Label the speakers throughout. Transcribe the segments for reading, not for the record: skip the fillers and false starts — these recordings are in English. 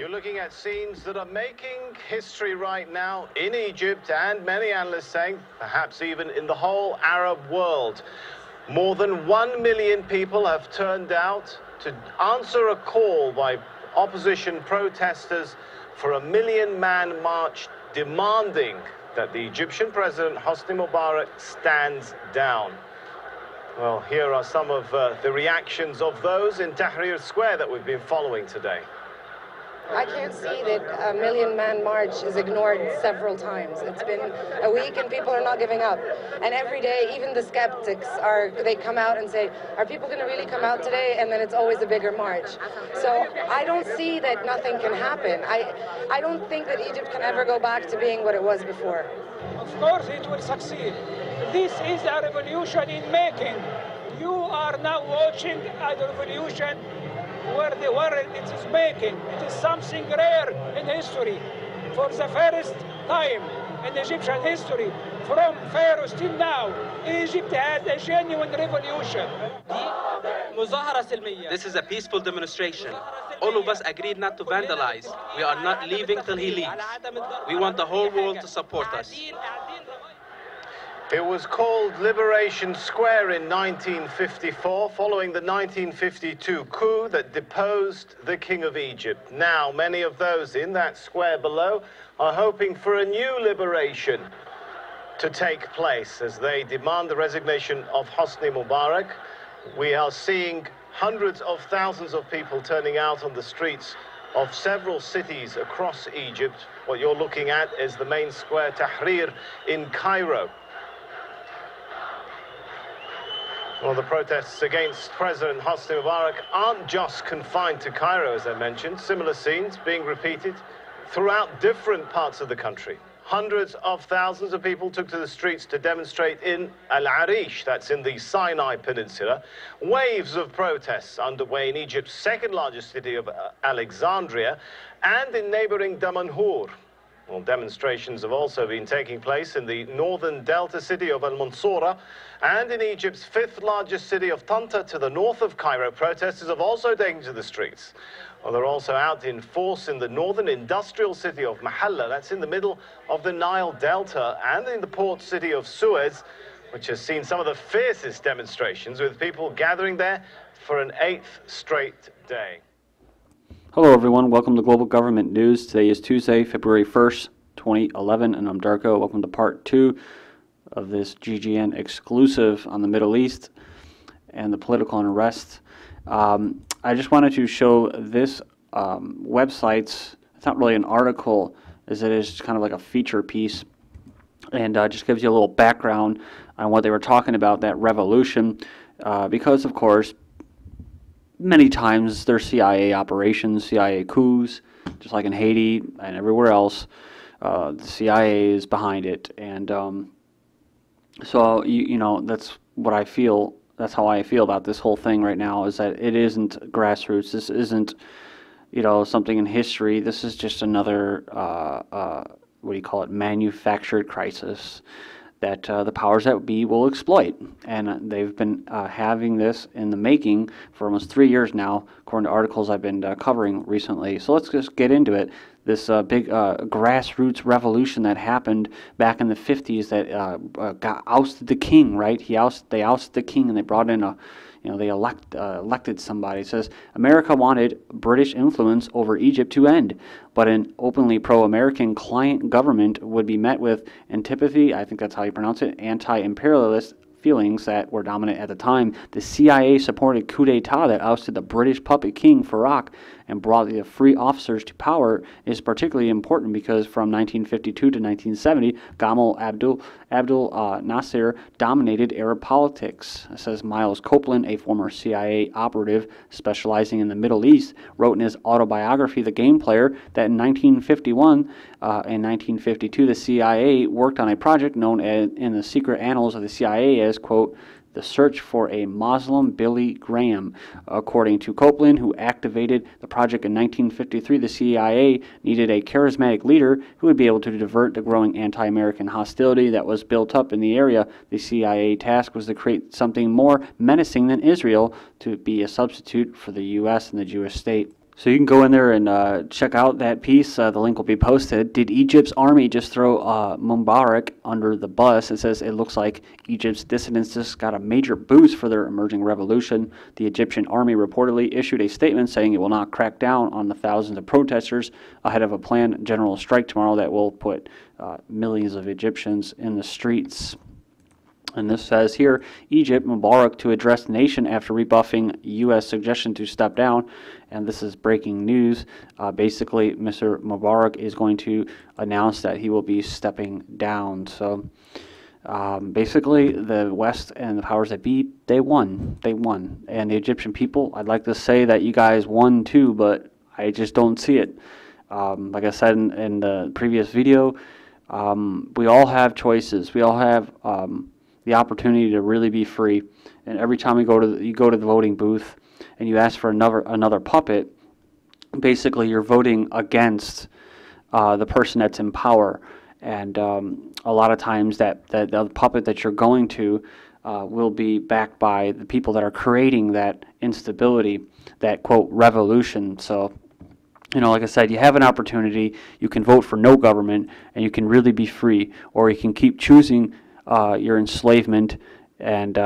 Speaker 1: You're looking at scenes that are making history right now in Egypt, and many analysts saying perhaps even in the whole Arab world. More than 1 million people have turned out to answer a call by opposition protesters for a 1 million-man march demanding that the Egyptian President Hosni Mubarak stands down. Well, here are some of the reactions of those in Tahrir Square that we've been following today.
Speaker 2: I can't see that a 1 million-man march is ignored several times. It's been a week and people are not giving up. And every day, even the skeptics they come out and say, are people going to really come out today? And then it's always a bigger march. So I don't see that nothing can happen. I don't think that Egypt can ever go back to being what it was before.
Speaker 3: Of course it will succeed. This is a revolution in making. You are now watching a revolution where the world it is making. It is something rare in history. For the first time in Egyptian history, from Pharaohs till now, Egypt had a genuine revolution.
Speaker 4: This is a peaceful demonstration. All of us agreed not to vandalize. We are not leaving till he leaves. We want the whole world to support us.
Speaker 1: It was called Liberation Square in 1954, following the 1952 coup that deposed the King of Egypt. Now, many of those in that square below are hoping for a new liberation to take place as they demand the resignation of Hosni Mubarak. We are seeing hundreds of thousands of people turning out on the streets of several cities across Egypt. What you're looking at is the main square, Tahrir, in Cairo. Well, the protests against President Hosni Mubarak aren't just confined to Cairo, as I mentioned. Similar scenes being repeated throughout different parts of the country. Hundreds of thousands of people took to the streets to demonstrate in Al-Arish, that's in the Sinai Peninsula. Waves of protests underway in Egypt's second largest city of Alexandria and in neighboring Damanhur. Well, demonstrations have also been taking place in the northern delta city of Al-Mansoura and in Egypt's fifth largest city of Tanta to the north of Cairo. Protesters have also taken to the streets. Well, they're also out in force in the northern industrial city of Mahalla, that's in the middle of the Nile Delta, and in the port city of Suez, which has seen some of the fiercest demonstrations, with people gathering there for an 8th straight day.
Speaker 5: Hello everyone, welcome to Global Government News. Today is Tuesday, February 1st, 2011, and I'm Darko. Welcome to part 2 of this GGN exclusive on the Middle East and the political unrest. I just wanted to show this website's, it's not really an article, as it is kind of like a feature piece, and just gives you a little background on what they were talking about, that revolution, because of course, many times there's CIA operations, CIA coups, just like in Haiti and everywhere else. The CIA is behind it, and so you know, that's what I feel. That's how I feel about this whole thing right now. Is that it isn't grassroots. This isn't, you know, something in history. This is just another what do you call it? Manufactured crisis that the powers that be will exploit. And they've been having this in the making for almost 3 years now, according to articles I've been covering recently. So let's just get into it. This big grassroots revolution that happened back in the 50s that ousted the king, right? They ousted the king and they brought in a, you know, they elected somebody. It says, America wanted British influence over Egypt to end, but an openly pro-American client government would be met with antipathy, I think that's how you pronounce it, anti-imperialist feelings that were dominant at the time. The CIA-supported coup d'etat that ousted the British puppet king Farouk and brought the free officers to power is particularly important because from 1952 to 1970, Gamal Abdul Nasser dominated Arab politics. Says Miles Copeland, a former CIA operative specializing in the Middle East, wrote in his autobiography, The Game Player, that in 1951 and 1952, the CIA worked on a project known as, in the secret annals of the CIA as, quote, the search for a Muslim Billy Graham. According to Copeland, who activated the project in 1953, the CIA needed a charismatic leader who would be able to divert the growing anti-American hostility that was built up in the area. The CIA task was to create something more menacing than Israel, to be a substitute for the U.S. and the Jewish state. So you can go in there and check out that piece. The link will be posted. Did Egypt's army just throw Mubarak under the bus? It says it looks like Egypt's dissidents just got a major boost for their emerging revolution. The Egyptian army reportedly issued a statement saying it will not crack down on the thousands of protesters ahead of a planned general strike tomorrow that will put millions of Egyptians in the streets. And this says here, Egypt, Mubarak to address the nation after rebuffing U.S. suggestion to step down. And this is breaking news. Basically, Mr. Mubarak is going to announce that he will be stepping down. So basically, the West and the powers that be, they won. They won. And the Egyptian people, I'd like to say that you guys won too, but I just don't see it. Like I said in the previous video, we all have choices. We all have the opportunity to really be free, and every time you go to the voting booth and you ask for another puppet, basically you're voting against the person that's in power, and a lot of times that the puppet that you're going to will be backed by the people that are creating that instability, that quote revolution. So, you know, like I said, you have an opportunity. You can vote for no government, and you can really be free, or you can keep choosing your enslavement, and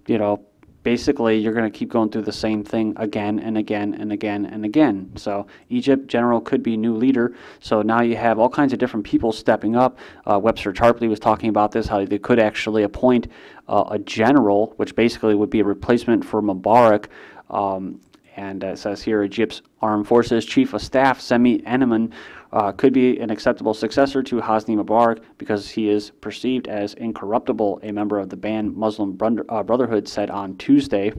Speaker 5: you know, basically you're going to keep going through the same thing again and again and again and again. So Egypt general could be new leader. So now you have all kinds of different people stepping up. Webster Tarpley was talking about this, how they could actually appoint a general, which basically would be a replacement for Mubarak. And it says here, Egypt's Armed Forces Chief of Staff Sami Enan could be an acceptable successor to Hosni Mubarak because he is perceived as incorruptible, a member of the banned Muslim Brotherhood said on Tuesday.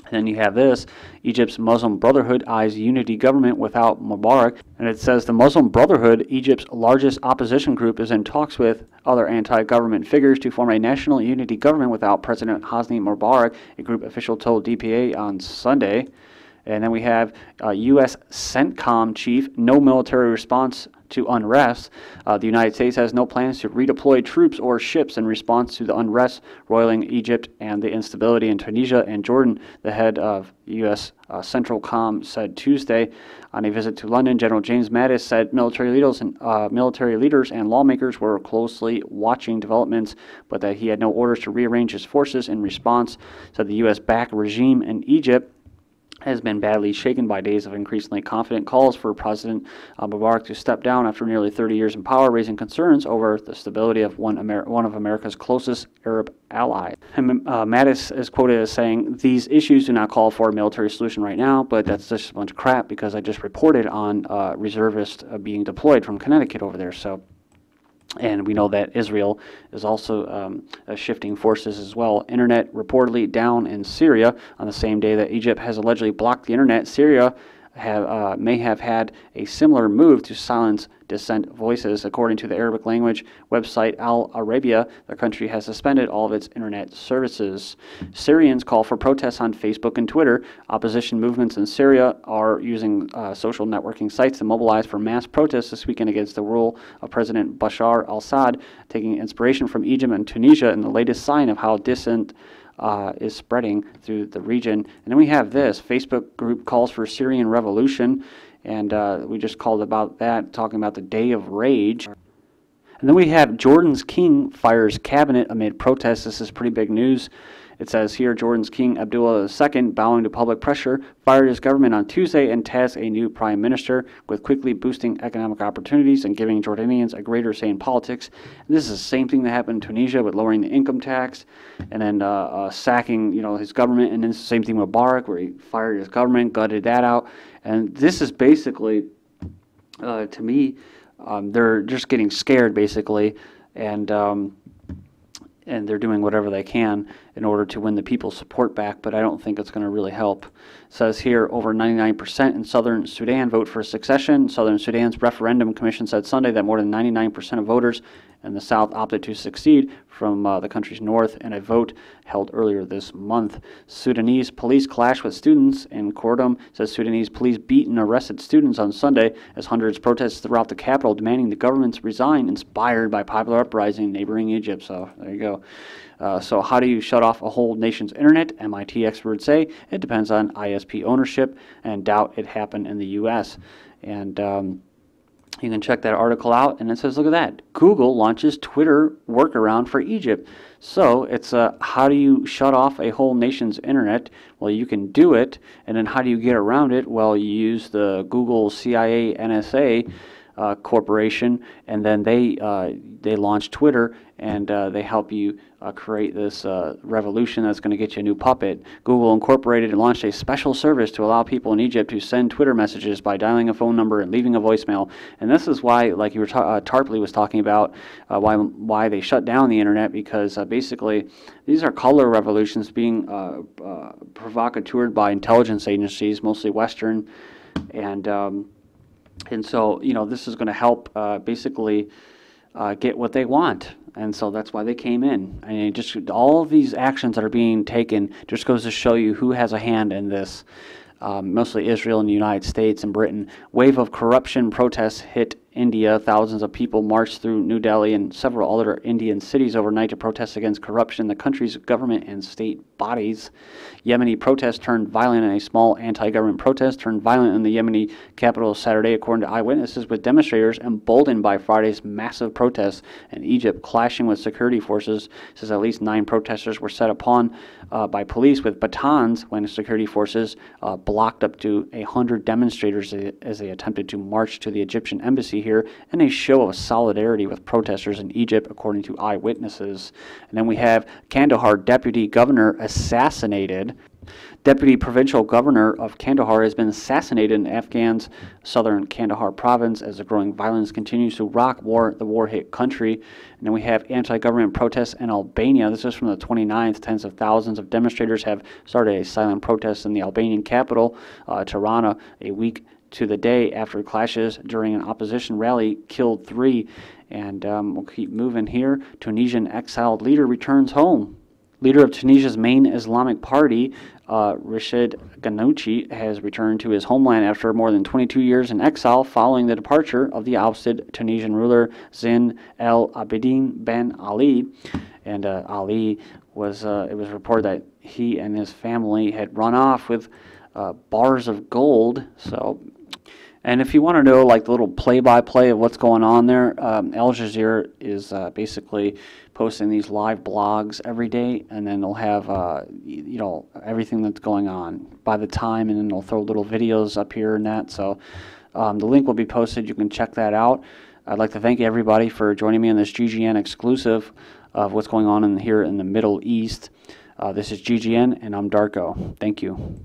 Speaker 5: And then you have this, Egypt's Muslim Brotherhood eyes unity government without Mubarak. And it says the Muslim Brotherhood, Egypt's largest opposition group, is in talks with other anti-government figures to form a national unity government without President Hosni Mubarak, a group official told DPA on Sunday. And then we have U.S. CENTCOM chief, no military response to unrest. The United States has no plans to redeploy troops or ships in response to the unrest roiling Egypt and the instability in Tunisia and Jordan, the head of U.S. Central Com said Tuesday. On a visit to London, General James Mattis said military leaders and lawmakers were closely watching developments, but that he had no orders to rearrange his forces in response. Said the U.S.-backed regime in Egypt has been badly shaken by days of increasingly confident calls for President Mubarak to step down after nearly 30 years in power, raising concerns over the stability of one of America's closest Arab allies. And Mattis is quoted as saying, "These issues do not call for a military solution right now, but that's just a bunch of crap because I just reported on reservists being deployed from Connecticut over there." So. And we know that Israel is also shifting forces as well. Internet reportedly down in Syria on the same day that Egypt has allegedly blocked the internet. Syria may have had a similar move to silence dissent voices. According to the Arabic language website Al Arabiya, the country has suspended all of its internet services. Syrians call for protests on Facebook and Twitter. Opposition movements in Syria are using social networking sites to mobilize for mass protests this weekend against the rule of President Bashar al-Assad, taking inspiration from Egypt and Tunisia and the latest sign of how dissent is spreading through the region. And then we have this, Facebook group calls for Syrian revolution, and we just called about that, talking about the day of rage. And then we have Jordan's king fires cabinet amid protests. This is pretty big news. It says here, Jordan's King Abdullah II, bowing to public pressure, fired his government on Tuesday and tasked a new prime minister with quickly boosting economic opportunities and giving Jordanians a greater say in politics. And this is the same thing that happened in Tunisia with lowering the income tax and then sacking, his government. And then it's the same thing with Mubarak, where he fired his government, gutted that out. And this is basically, to me, they're just getting scared, basically, and they're doing whatever they can in order to win the people's support back, but I don't think it's going to really help. It says here, over 99% in southern Sudan vote for secession. Southern Sudan's referendum commission said Sunday that more than 99% of voters in the south opted to secede from the country's north in a vote held earlier this month. Sudanese police clashed with students in Khartoum. Says Sudanese police beat and arrested students on Sunday as hundreds protested throughout the capital demanding the governments resign, inspired by popular uprising in neighboring Egypt. So there you go. So how do you shut off a whole nation's internet? MIT experts say it depends on ISP ownership, and doubt it happened in the U.S. And you can check that article out, and it says, look at that. Google launches Twitter workaround for Egypt. So it's how do you shut off a whole nation's internet? Well, you can do it. And then how do you get around it? Well, you use the Google CIA NSA corporation, and then they launch Twitter, and they help you create this revolution that's going to get you a new puppet. Google Incorporated and launched a special service to allow people in Egypt to send Twitter messages by dialing a phone number and leaving a voicemail. And this is why, like you were Tarpley was talking about, why they shut down the internet, because basically these are color revolutions being provocateured by intelligence agencies, mostly Western, and so, you know, this is going to help basically get what they want. And so that's why they came in. I mean, just all of these actions that are being taken just goes to show you who has a hand in this. Mostly Israel and the United States and Britain. Wave of corruption protests hit India. Thousands of people marched through New Delhi and several other Indian cities overnight to protest against corruption in the country's government and state bodies. Yemeni protests turned violent, and a small anti-government protest turned violent in the Yemeni capital Saturday, according to eyewitnesses, with demonstrators emboldened by Friday's massive protests in Egypt clashing with security forces. It says at least 9 protesters were set upon by police with batons when security forces blocked up to 100 demonstrators as they attempted to march to the Egyptian embassy here in a show of solidarity with protesters in Egypt, according to eyewitnesses. And then we have Kandahar deputy governor assassinated. Deputy provincial governor of Kandahar has been assassinated in Afghan's southern Kandahar province as the growing violence continues to rock the war-hit country. And then we have anti-government protests in Albania. This is from the 29th. Tens of thousands of demonstrators have started a silent protest in the Albanian capital, Tirana, a week to the day after clashes during an opposition rally killed 3. And we'll keep moving here. Tunisian exiled leader returns home. Leader of Tunisia's main Islamic party, Rachid Ghannouchi, has returned to his homeland after more than 22 years in exile following the departure of the ousted Tunisian ruler Zine El Abidine Ben Ali. And Ali was, it was reported that he and his family had run off with bars of gold. So, and if you want to know like the little play-by-play of what's going on there, Al Jazeera is basically posting these live blogs every day, and then they'll have you know, everything that's going on by the time, and then they'll throw little videos up here and that. So the link will be posted. You can check that out. I'd like to thank everybody for joining me on this GGN exclusive of what's going on here in the Middle East. This is GGN, and I'm Darko. Thank you.